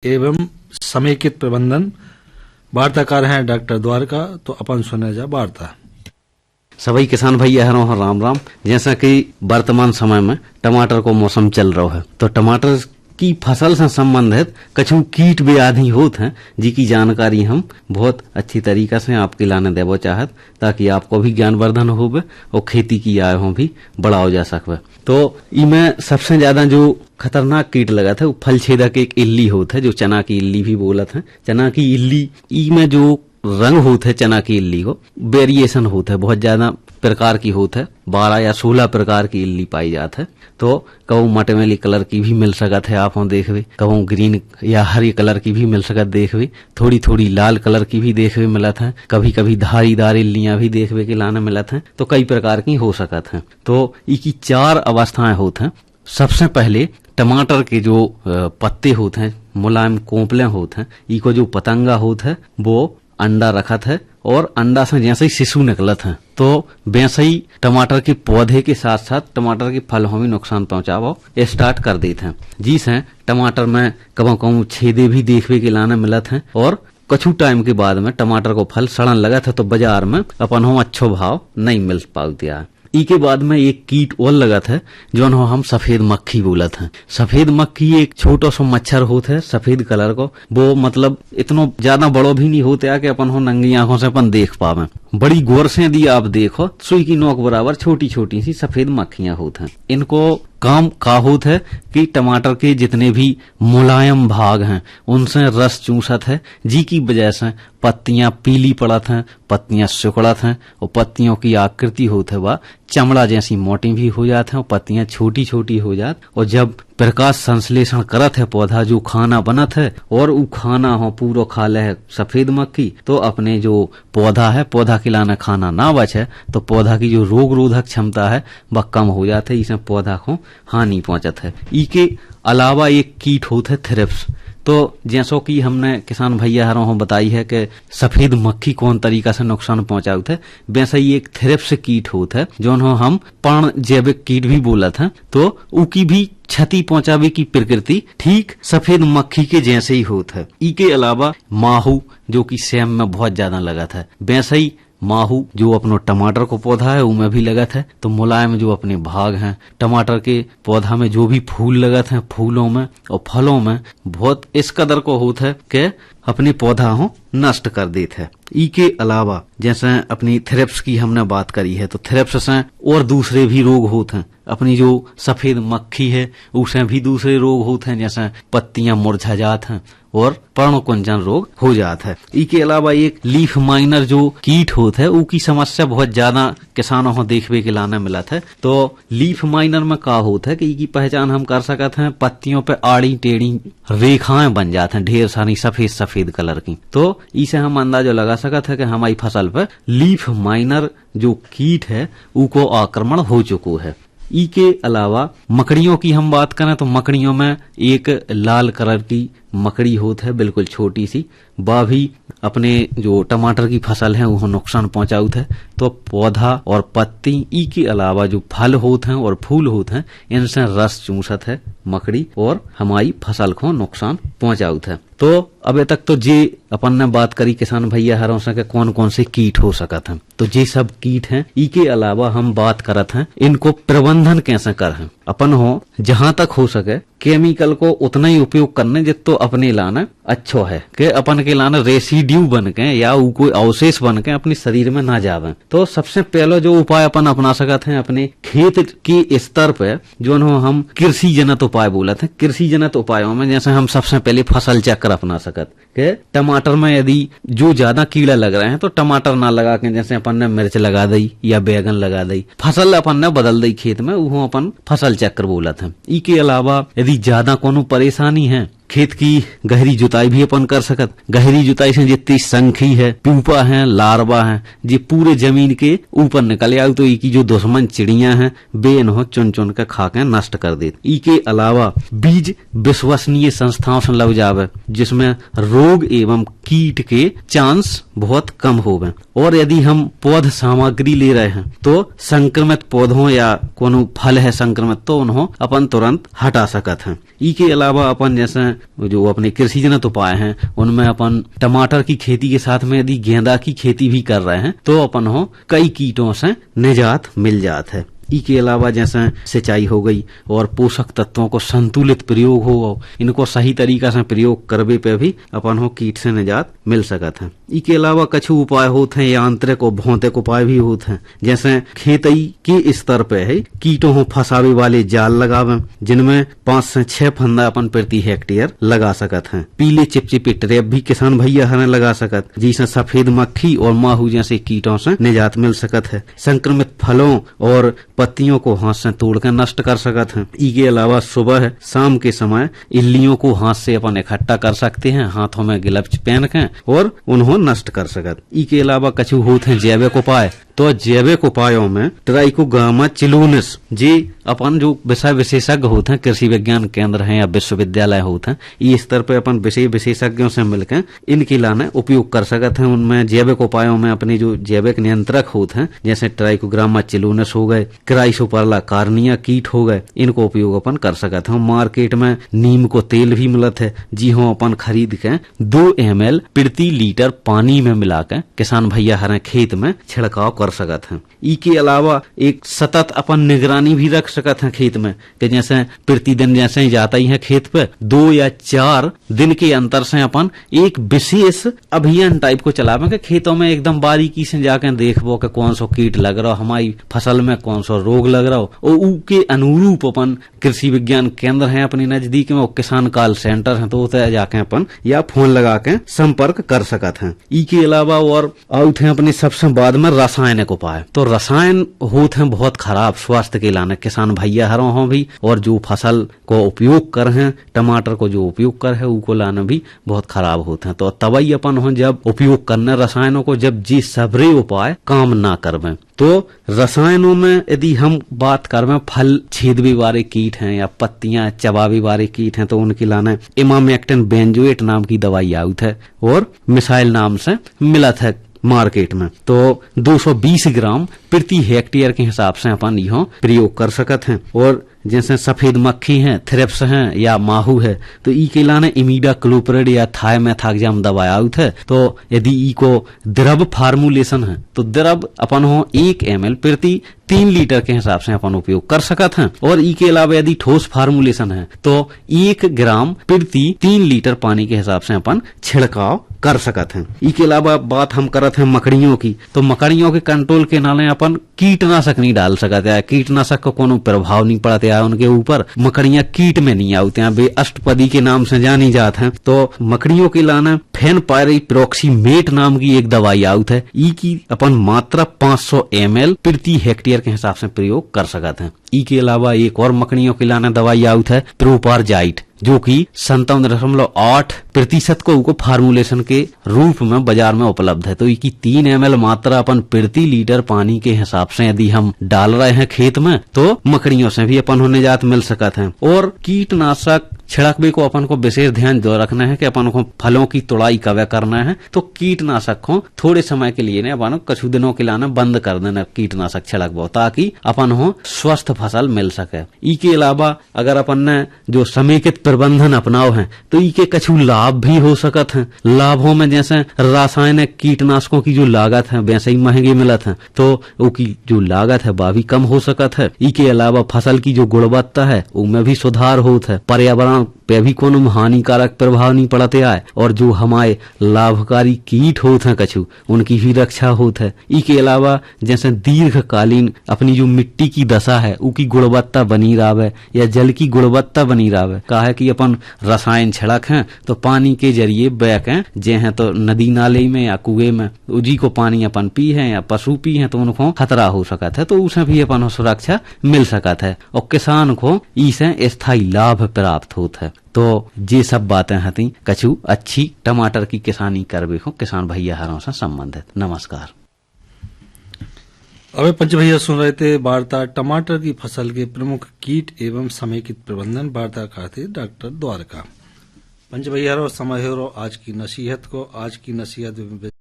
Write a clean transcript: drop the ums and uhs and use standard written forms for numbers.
एवं समेकित प्रबंधन। वार्ताकार हैं डॉक्टर द्वारका। तो अपन सुने जा वार्ता। सभी किसान भैया हरों राम राम। जैसा कि वर्तमान समय में टमाटर को मौसम चल रहा है, तो टमाटर की फसल से संबंधित कछु कीट व्याधि होते हैं जिसकी जानकारी हम बहुत अच्छी तरीका से आपके लाने देवो चाहत, ताकि आपको भी ज्ञानवर्धन होवे और खेती की आय हो भी बढ़ाओ जा सके। तो इमें सबसे ज्यादा जो खतरनाक कीट लगा था वो फल छेदक एक इल्ली होता है, जो चना की इल्ली भी बोलत है। चना की इल्ली में जो रंग होते है चना की इल्ली को वेरिएशन होता है, बहुत ज्यादा प्रकार की होता है, 12 या 16 प्रकार की इल्ली पाई जात है। तो कहूँ मटमैली कलर की भी मिल सकत है, आप देखवे, कहूँ ग्रीन या हरी कलर की भी मिल सकत देखवे, थोड़ी थोड़ी लाल कलर की भी देखवे मिलत है, कभी कभी धारीदार इल्लियां भी देखवे के लाने मिलत है। तो कई प्रकार की हो सकत है। तो इसकी 4 अवस्थाएं होते हैं। सबसे पहले टमाटर के जो पत्ते होते हैं मुलायम कोंपले होते हैं, इको जो पतंगा होता है वो अंडा रखत है और अंडा से जैसे ही शिशु निकलत है तो वैसे ही टमाटर के पौधे के साथ साथ टमाटर के फल में भी नुकसान पहुंचावो स्टार्ट कर देते हैं, जिससे टमाटर में कबो कबो छेदे भी देखने के लाने मिलत हैं। और कुछ टाइम के बाद में टमाटर को फल सड़न लगा था तो बाजार में अपन हो अच्छो भाव नहीं मिल पाता है। इसके बाद में एक कीट और लगा था जो हम सफेद मक्खी बोलत हैं। सफेद मक्खी एक छोटा सा मच्छर होता है सफेद कलर को, वो मतलब इतना ज्यादा बड़ो भी नहीं होता कि अपन हो नंगी आंखों से अपन देख पावे। बड़ी गौर से यदि आप देखो सुई की नोक बराबर छोटी छोटी सी सफेद मक्खियां होती हैं। इनको काम का होता है कि टमाटर के जितने भी मुलायम भाग हैं उनसे रस चूसत है, जी की वजह से पत्तियां पीली पड़त हैं, पत्तियां सिकुड़त हैं और पत्तियों की आकृति होती है वह चमड़ा जैसी मोटी भी हो जाते हैं और पत्तियां छोटी छोटी हो जात। और जब प्रकाश संश्लेषण करत है पौधा जो खाना बनत है और वो खाना हो पूरा खा ले है सफेद मक्खी, तो अपने जो पौधा है पौधा खिलाना खाना ना बचे तो पौधा की जो रोग रोधक क्षमता है वह कम हो जाती है, इसमें पौधा को हानि पहुंचत है। इसके अलावा एक कीट होता है थ्रिप्स। तो जैसो कि हमने किसान भैया हरों बताई है कि सफेद मक्खी कौन तरीका से नुकसान पहुंचाते है, वैसे ही एक थ्रिप्स कीट होता है जो हम पर्ण जैविक कीट भी बोलत हैं। तो उकी भी क्षति पहुंचावे की प्रकृति ठीक सफेद मक्खी के जैसे ही होता है। इसके अलावा माहू जो कि सेम में बहुत ज्यादा लगा था, वैसे ही माहू जो अपनो टमाटर को पौधा है उनमें भी लगत है। तो मुलायम जो अपने भाग हैं टमाटर के पौधा में जो भी फूल लगत हैं फूलों में और फलों में बहुत इस कदर को होता है कि अपने पौधा हो नष्ट कर देते हैं। इसके अलावा जैसे अपनी थ्रिप्स की हमने बात करी है तो थ्रिप्स से और दूसरे भी रोग होते हैं। अपनी जो सफेद मक्खी है उसे भी दूसरे रोग होते हैं, जैसे पत्तियां मुरझा जात हैं और पर्णकुंचन रोग हो जाता है। इसके अलावा एक लीफ माइनर जो कीट होता है उसकी समस्या बहुत ज्यादा किसानों को देखने के लाने मिलत है। तो लीफ माइनर में क्या होता है कि इसकी पहचान हम कर सकते हैं, पत्तियों पे आड़ी टेढ़ी रेखाएं बन जाते हैं ढेर सारी सफेद सफेद कलर की। तो इसे हम अंदाजा लगा सकते हैं कि हमारी फसल पर लीफ माइनर जो कीट है उसको आक्रमण हो चुका है। इसके अलावा मकड़ियों की हम बात करें तो मकड़ियों में एक लाल कलर की मकड़ी होती है बिल्कुल छोटी सी, वह भी अपने जो टमाटर की फसल है वो नुकसान पहुंचाते है। तो पौधा और पत्ती ई के अलावा जो फल होते हैं और फूल होते हैं इनसे रस चूसत है मकड़ी और हमारी फसल को नुकसान पहुंचाते है। तो अबे तक तो जे अपन ने बात करी किसान भैया हरों से कौन कौन से कीट हो सकत हैं, तो ये सब कीट हैं। ई के अलावा हम बात करत हैं इनको प्रबंधन कैसे कर हैं। अपन हो जहां तक हो सके केमिकल को उतना ही उपयोग करने जितो अपने लाना अच्छो है कि अपन के लाना रेसिड्यू बन के या कोई अवशेष बन के अपने शरीर में ना जावे। तो सबसे पहले जो उपाय अपन अपना सकते हैं अपने खेत के स्तर पे जो हम कृषि जनित उपाय बोलते हैं। कृषि जनित उपायों में जैसे हम सबसे पहले फसल चक्र अपना सकते कि टमाटर में यदि जो ज्यादा कीड़ा लग रहे हैं तो टमाटर ना लगा के जैसे अपन ने मिर्च लगा दी या बैगन लगा दी, फसल अपन ने बदल दी खेत में, वो अपन फसल चक्र बोलते हैं। इसके अलावा यदि ज्यादा कोनो परेशानी है खेत की गहरी जुताई भी अपन कर सकत। गहरी जुताई से जितनी संखी है प्यूपा है लार्वा है जे पूरे जमीन के ऊपर निकल आए तो इकी जो दुश्मन चिड़िया हैं वे इन्हों चुन चुन के खा के नष्ट कर देते। इसके अलावा बीज विश्वसनीय संस्थाओं से लग जावे जिसमें रोग एवं कीट के चांस बहुत कम होवे। और यदि हम पौध सामग्री ले रहे हैं तो संक्रमित पौधों या कोनो फल है संक्रमित तो उन्हों अपन तुरंत हटा सकत हैं। इसके अलावा अपन जैसे जो अपने कृषि जनित उपाय हैं उनमें अपन टमाटर की खेती के साथ में यदि गेंदा की खेती भी कर रहे हैं तो अपन हो कई कीटों से निजात मिल जात है। इसके अलावा जैसे सिंचाई हो गई और पोषक तत्वों को संतुलित प्रयोग हो, इनको सही तरीका से प्रयोग करवे पे भी अपन हो कीट से निजात मिल सकत है। इसके अलावा कछु उपाय होते हैं यांत्रिक और भौतिक उपाय भी होते हैं, जैसे खेतई के स्तर पे है कीटों को फंसावे वाले जाल लगावे जिनमें 5 से 6 फंदा अपन प्रति हेक्टेयर लगा सकत हैं। पीले चिपचिपे ट्रैप भी किसान भैया हमें लगा सकत, जिससे सफेद मक्खी और माहू जैसे कीटों से निजात मिल सकत है। संक्रमित फलों और पत्तियों को हाथ से तोड़कर नष्ट कर सकत हैं। इसके अलावा सुबह शाम के समय इल्लियों को हाथ से अपन इकट्ठा कर सकते हैं, हाथों में ग्लव्स पहन के और उन्हों नष्ट कर सकत। इसके अलावा कछु होते हैं जैविक उपाय, तो जैविक उपायों में ट्राइकोग्रामा चिलूनिस जी अपन जो विषय विशेषज्ञ होते हैं, कृषि विज्ञान केंद्र हैं या विश्वविद्यालय होते हैं, इस स्तर पे अपन विषय विशेषज्ञों से मिलकर इनकी लाने उपयोग कर सकते हैं। उनमें जैविक उपायों में अपनी जो जैविक नियंत्रक होते हैं जैसे ट्राइकोग्रामा चिलूनिस हो गए, क्राइसोपरला कार्निया कीट हो गए, इनको उपयोग अपन कर सकते हैं। मार्केट में नीम को तेल भी मिलत है, जी हाँ अपन खरीद के 2 ml प्रति लीटर पानी में मिलाकर किसान भैया हरे खेत में छिड़काव कर सकत हैं। इसके अलावा एक सतत अपन निगरानी भी रख सकत हैं खेत में, कि जैसे प्रतिदिन जैसे ही जाता ही है खेत पे 2 या 4 दिन के अंतर से अपन एक विशेष अभियान टाइप को चलावे के खेतों में एकदम बारीकी से जाकर देखबो कि कौन सा कीट लग रहा, हमारी फसल में कौन सा रोग लग रहा हो, और उसके अनुरूप अपन कृषि विज्ञान केंद्र है अपने नजदीक में, किसान कॉल सेंटर है, तो उसे जाके अपन या फोन लगा के संपर्क कर सकत हैं। इसके अलावा और आउट है अपने सबसे बाद में रासायनिक उपाय। तो रसायन होते हैं बहुत खराब स्वास्थ्य के लाने, किसान भैया हरों हो भी और जो फसल को उपयोग कर हैं, टमाटर को जो उपयोग कर है उनको लाना भी बहुत खराब होते हैं। तो तबई अपन हो जब उपयोग करने रसायनों को, जब जी सबरे उपाय काम ना करवे, तो रसायनों में यदि हम बात करवे फल छेदवे वाले कीट हैं या पत्तियां चबावे वाले कीट हैं, तो उनकी लाने इमामेक्टिन बेंजोएट नाम की दवाई आउत है और मिसाइल नाम से मिलत है मार्केट में। तो 220 ग्राम प्रति हेक्टेयर के हिसाब से अपन यह प्रयोग कर सकत हैं। और जैसे सफेद मक्खी हैं, थ्रिप्स हैं या माहू है, तो ई के लाने इमीडाक्लोप्रिड या थायमेथाक्साम दवा आउत है। तो यदि ई को द्रव फार्मुलेशन है तो द्रव अपन हो 1 ml प्रति 3 लीटर के हिसाब से अपन उपयोग कर सकत हैं। और ई के अलावा यदि ठोस फार्मुलेशन है तो 1 ग्राम प्रति 3 लीटर पानी के हिसाब से अपन छिड़काव कर सकत हैं। ई के अलावा बात हम करत हैं मकड़ियों की, तो मकड़ियों के कंट्रोल के नाले अपन कीटनाशक नहीं डाल सकते हैं, कीटनाशक का कोनो प्रभाव नहीं पड़ते है उनके ऊपर, मकड़ियां कीट में नहीं आते हैं, वे अष्टपदी के नाम से जानी जात हैं। तो मकड़ियों के लाना फेनपायरिप्रोक्सीमेट नाम की एक दवाई आउत है, ई की अपन मात्रा 500 ml प्रति हेक्टेयर के हिसाब से प्रयोग कर सकते हैं। ई के अलावा एक और मकड़ियों के लाना दवाई आउत है प्रोपारजाइट, जो कि 57.8% को फार्मुलेशन के रूप में बाजार में उपलब्ध है। तो इसकी 3 ml मात्रा अपन प्रति लीटर पानी के हिसाब से यदि हम डाल रहे हैं खेत में, तो मकड़ियों से भी अपन होने जात मिल सकते हैं। और कीटनाशक छिड़कवे को अपन को विशेष ध्यान जो रखना है कि अपन को फलों की तोड़ाई कब करना है, तो कीटनाशक को थोड़े समय के लिए अपन कुछ दिनों के लाना बंद कर देना कीटनाशक छिड़कबो, ताकि अपन हो स्वस्थ फसल मिल सके। ई के अलावा अगर अपन ने जो समेकित प्रबंधन अपनाओ है तो ई के कछु लाभ भी हो सकत हैं। लाभों में जैसे रासायनिक कीटनाशकों की जो लागत है वैसे ही महंगे मिलत है, तो उसकी जो लागत है वह भी कम हो सकत है। ई के अलावा फसल की जो गुणवत्ता है उनमें भी सुधार होता है, पर्यावरण पे भी कोनो हानिकारक प्रभाव नहीं पड़ते आए, और जो हमारे लाभकारी कीट होते हैं कछु उनकी भी रक्षा होता है। ई के अलावा जैसे दीर्घकालीन अपनी जो मिट्टी की दशा है उसकी गुणवत्ता बनी रहे या जल की गुणवत्ता बनी रहे, कहा है कि अपन रसायन छिड़क हैं तो पानी के जरिए बैक हैं जे हैं तो नदी नाले में या कुएं में उजी को पानी अपन पी है या पशु पी है तो उनको खतरा हो सकता है, तो उसे भी अपन सुरक्षा मिल सकता है और किसान को इससे स्थायी लाभ प्राप्त होता है। तो ये सब बातें हती कछु अच्छी टमाटर की किसानी करबे हो किसान भैया हरों से संबंधित। नमस्कार। अबे पंच भैया सुन रहे थे वार्ता टमाटर की फसल के प्रमुख कीट एवं समेकित प्रबंधन, वार्ताकार थे डॉक्टर द्वारका। पंच भैया समय हो आज की नसीहत को, आज की नसीहत